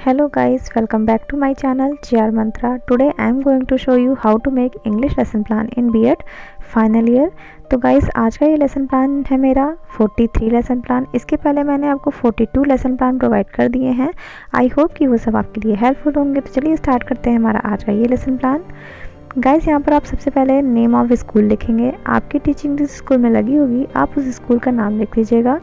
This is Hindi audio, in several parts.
Hello guys, welcome back to my channel GR Mantra. Today I am going to show you how to make English lesson plan in B.Ed final year. तो गाइस आज का ये लेसन प्लान है मेरा 43 लेसन प्लान। इसके पहले मैंने आपको 42 लेसन प्लान प्रोवाइड कर दिए हैं। आई होप कि वो सब आपके लिए हेल्पफुल होंगे। तो चलिए स्टार्ट करते हैं हमारा आज का ये लेसन प्लान। गाइस यहाँ पर आप सबसे पहले नेम ऑफ स्कूल लिखेंगे। आपकी टीचिंग जिस स्कूल में लगी होगी आप उस स्कूल का नाम लिख लीजिएगा।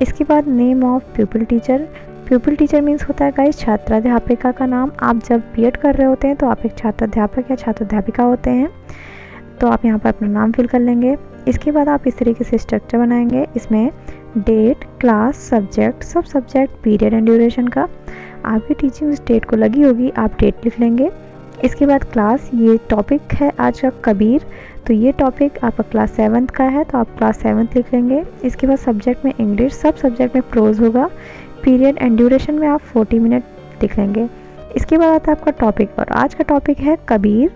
इसके बाद name of प्यूपिल teacher. प्यूपिल teacher means होता है गाइस छात्राध्यापिका का नाम। आप जब बीएड कर रहे होते हैं तो आप एक छात्राध्यापक या छात्राध्यापिका होते हैं, तो आप यहाँ पर अपना नाम फिल कर लेंगे। इसके बाद आप इस तरीके से स्ट्रक्चर बनाएंगे। इसमें डेट, क्लास, सब्जेक्ट, सब सब्जेक्ट, पीरियड एंड ड्यूरेशन का। आपकी टीचिंग डेट को लगी होगी आप डेट लिख लेंगे। इसके बाद क्लास, ये टॉपिक है आज का कबीर, तो ये टॉपिक आपका क्लास 7th का है तो आप क्लास 7th लिख लेंगे। इसके बाद सब्जेक्ट में इंग्लिश, सब सब्जेक्ट में प्रोज होगा। पीरियड एंड ड्यूरेशन में आप 40 मिनट लिख लेंगे। इसके बाद आता है आपका टॉपिक, और आज का टॉपिक है कबीर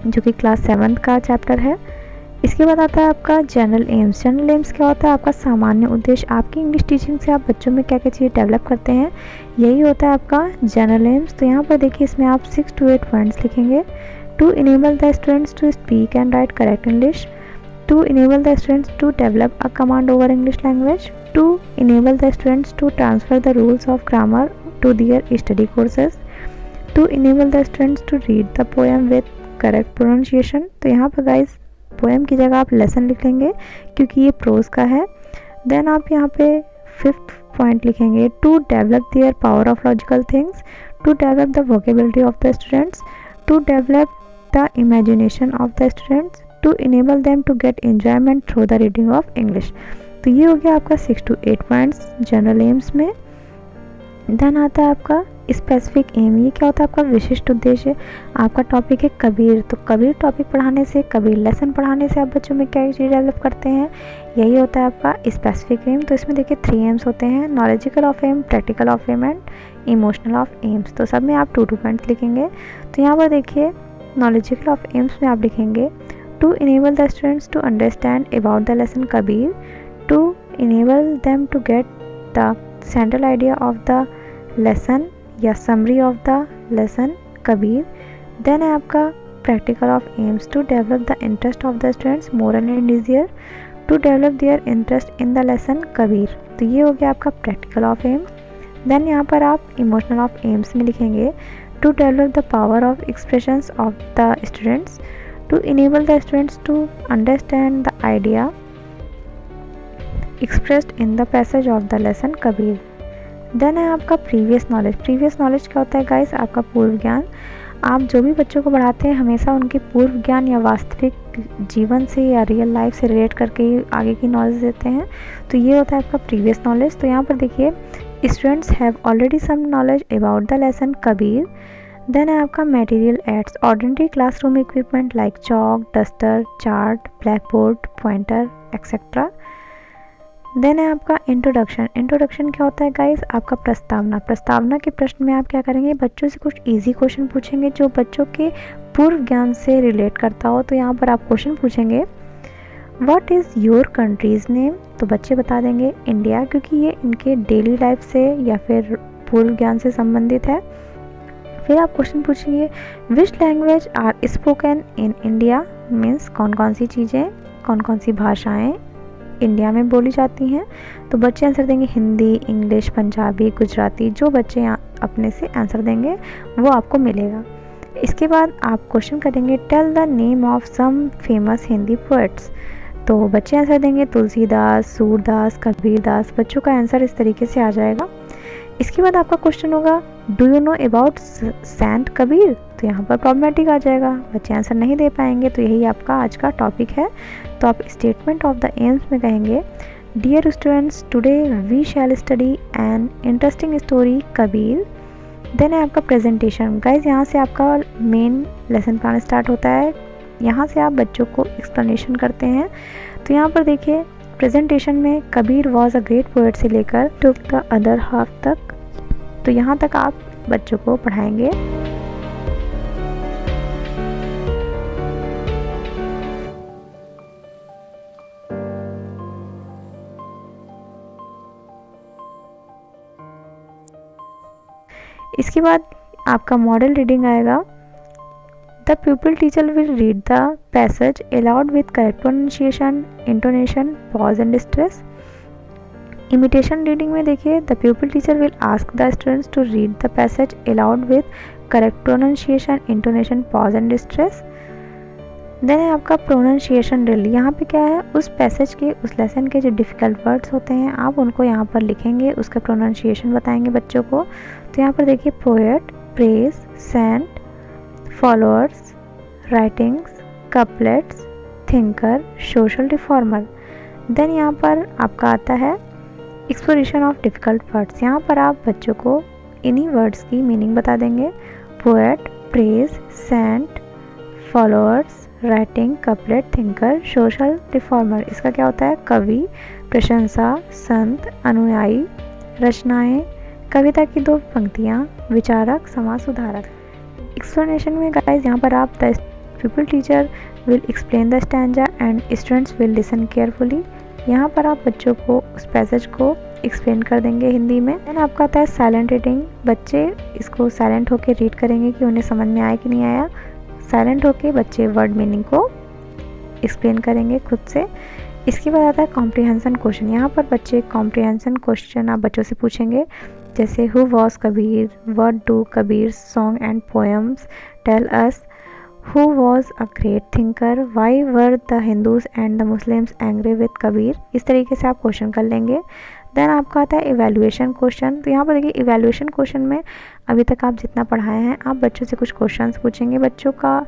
जो कि क्लास 7th का चैप्टर है। इसके बाद आता है आपका जनरल एम्स। जनरल एम्स क्या होता है? आपका सामान्य उद्देश्य। आपकी इंग्लिश टीचिंग से आप बच्चों में क्या क्या चीज़ें डेवलप करते हैं, यही होता है आपका जनरल एम्स। तो यहाँ पर देखिए इसमें आप 6 to 8 पॉइंट्स लिखेंगे। To enable the students to speak and write correct English, to enable the students to develop a command over English language, to enable the students to transfer the rules of grammar to their study courses, to enable the students to read the poem with correct pronunciation। तो यहाँ पर गाइस पोएम की जगह आप लेसन लिख लेंगे क्योंकि ये प्रोज का है। देन आप यहाँ पे 5th पॉइंट लिखेंगे, to develop their power of logical things, to develop the vocabulary of the students, to develop the imagination of the students, to enable them to get enjoyment through the reading of English. तो ये हो गया आपका 6 to 8 पॉइंट्स जनरल एम्स में। देन आता है आपका स्पेसिफिक एम। ये क्या होता है? आपका विशिष्ट उद्देश्य। आपका टॉपिक है कबीर, तो कबीर टॉपिक पढ़ाने से, कबीर लेसन पढ़ाने से आप बच्चों में क्या चीज़ डेवलप करते हैं, यही होता है आपका स्पेसिफिक एम। तो इसमें देखिए 3 एम्स होते हैं, knowledgeable of aim, practical of aim and emotional of aims. तो सब में आप 2 पॉइंट्स लिखेंगे। तो यहाँ पर देखिए नॉलेजिकल ऑफ एम्स में आप लिखेंगे to enable the students to understand about the lesson Kabir, to enable them to get the central idea of the lesson या summary of the lesson Kabir। then है आपका practical of aims, to develop the interest of the students moral and easier, to develop their interest in the lesson Kabir। तो ये हो गया आपका practical of aims। then यहाँ पर आप emotional of aims में लिखेंगे to develop the power of expressions of the students, to enable the students to understand the idea expressed in the passage of the lesson Kabir। Then है आपका प्रीवियस नॉलेज। प्रीवियस नॉलेज क्या होता है गाइस? आपका पूर्व ज्ञान। आप जो भी बच्चों को पढ़ाते हैं हमेशा उनके पूर्व ज्ञान या वास्तविक जीवन से या रियल लाइफ से रिलेट करके ही आगे की नॉलेज देते हैं, तो ये होता है आपका प्रीवियस नॉलेज। तो यहाँ पर देखिए students have already some knowledge about the lesson Kabir. Then है आपका material aids, ordinary classroom equipment like chalk, duster, chart, black board, pointer etcetera. Then है आपका इंट्रोडक्शन। इंट्रोडक्शन क्या होता है गाइस? आपका प्रस्तावना। प्रस्तावना के प्रश्न में आप क्या करेंगे? बच्चों से कुछ इजी क्वेश्चन पूछेंगे जो बच्चों के पूर्व ज्ञान से रिलेट करता हो। तो यहाँ पर आप क्वेश्चन पूछेंगे what is your country's name, तो बच्चे बता देंगे इंडिया, क्योंकि ये इनके डेली लाइफ से या फिर पूर्व ज्ञान से संबंधित है। फिर आप क्वेश्चन पूछेंगे which language are spoken in India, means कौन कौन सी चीज़ें, कौन कौन सी भाषाएं इंडिया में बोली जाती हैं। तो बच्चे आंसर देंगे हिंदी, इंग्लिश, पंजाबी, गुजराती। जो बच्चे अपने से आंसर देंगे वो आपको मिलेगा। इसके बाद आप क्वेश्चन करेंगे tell the name of some famous Hindi poets. तो बच्चे आंसर देंगे तुलसीदास, सूरदास, कबीरदास। बच्चों का आंसर इस तरीके से आ जाएगा। इसके बाद आपका क्वेश्चन होगा do you know about saint Kabir, तो यहाँ पर प्रॉब्लमेटिक आ जाएगा, बच्चे आंसर नहीं दे पाएंगे। तो यही आपका आज का टॉपिक है। तो आप स्टेटमेंट ऑफ द एम्स में कहेंगे dear students today we shall study an interesting story Kabir. Then है आपका प्रेजेंटेशन। गाइज यहाँ से आपका मेन लेसन प्लान स्टार्ट होता है। यहाँ से आप बच्चों को एक्सप्लेनेशन करते हैं। तो यहाँ पर देखिए प्रेजेंटेशन में Kabir was a great poet से लेकर टू द अदर हाफ तक, तो यहाँ तक आप बच्चों को पढ़ाएंगे। इसके बाद आपका मॉडल रीडिंग आएगा। The pupil teacher will read the passage aloud with correct pronunciation, intonation, pause and stress. Imitation reading में देखिए, the pupil teacher will ask the students to read the passage aloud with correct pronunciation, intonation, pause and stress. Then है आपका प्रोनाउंसिएशन ड्रिल। यहाँ पे क्या है, उस पैसेज के, उस लेसन के जो डिफ़िकल्ट वर्ड्स होते हैं आप उनको यहाँ पर लिखेंगे, उसका प्रोनाउंसिएशन बताएंगे बच्चों को। तो यहाँ पर देखिए, poet, praise, saint, followers, writings, couplets, thinker, social reformer. Then यहाँ पर आपका आता है एक्सप्लोरेशन ऑफ डिफ़िकल्ट वर्ड्स। यहाँ पर आप बच्चों को इन्हीं वर्ड्स की मीनिंग बता देंगे। Poet, praise, saint, followers, writing, couplet, thinker, social reformer. इसका क्या होता है, कवि, प्रशंसा, संत, अनुयायी, रचनाएं, कविता की दो पंक्तियाँ, विचारक, समाज सुधारक। एक्सप्लेनेशन में गाइस यहाँ पर आप the pupil teacher will explain the stanza and students will listen carefully. यहाँ पर आप बच्चों को उस पैसेज को एक्सप्लेन कर देंगे हिंदी में। देन आपका आता है साइलेंट रीडिंग। बच्चे इसको साइलेंट होकर रीड करेंगे कि उन्हें समझ में आया कि नहीं आया। साइलेंट होके बच्चे वर्ड मीनिंग को एक्सप्लेन करेंगे खुद से। इसके बाद आता है कॉम्प्रिहेंशन क्वेश्चन। यहाँ पर बच्चे कॉम्प्रिहेंशन क्वेश्चन आप बच्चों से पूछेंगे, जैसे who was Kabir, what do Kabir song and poems tell us, who was a great thinker, why were the Hindus and the Muslims angry with Kabir. इस तरीके से आप क्वेश्चन कर लेंगे। देन आपका आता है इवैल्यूएशन क्वेश्चन। तो यहाँ पर देखिए, इवैल्यूएशन क्वेश्चन में अभी तक आप जितना पढ़ाए हैं आप बच्चों से कुछ क्वेश्चंस पूछेंगे, बच्चों का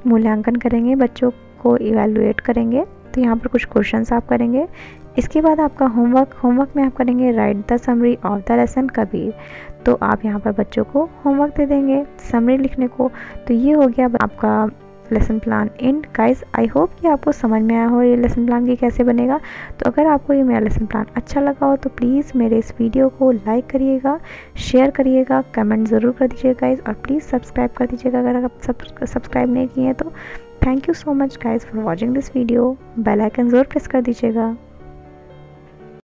मूल्यांकन करेंगे, बच्चों को इवैल्यूएट करेंगे। तो यहाँ पर कुछ क्वेश्चंस आप करेंगे। इसके बाद आपका होमवर्क में आप करेंगे right the summary of the lesson Kabir. तो आप यहाँ पर बच्चों को होमवर्क दे देंगे समरी लिखने को। तो ये हो गया आपका lesson plan and guys, I hope कि आपको समझ में आया हो ये लेसन प्लान की कैसे बनेगा। तो अगर आपको ये मेरा लेसन प्लान अच्छा लगा हो तो प्लीज़ मेरे इस वीडियो को लाइक करिएगा, शेयर करिएगा, कमेंट ज़रूर कर दीजिएगा गाइस, और प्लीज़ सब्सक्राइब कर दीजिएगा अगर आप सब्सक्राइब नहीं किए हैं तो। Thank you so much guys for watching this video. Bell icon ज़रूर प्रेस कर दीजिएगा।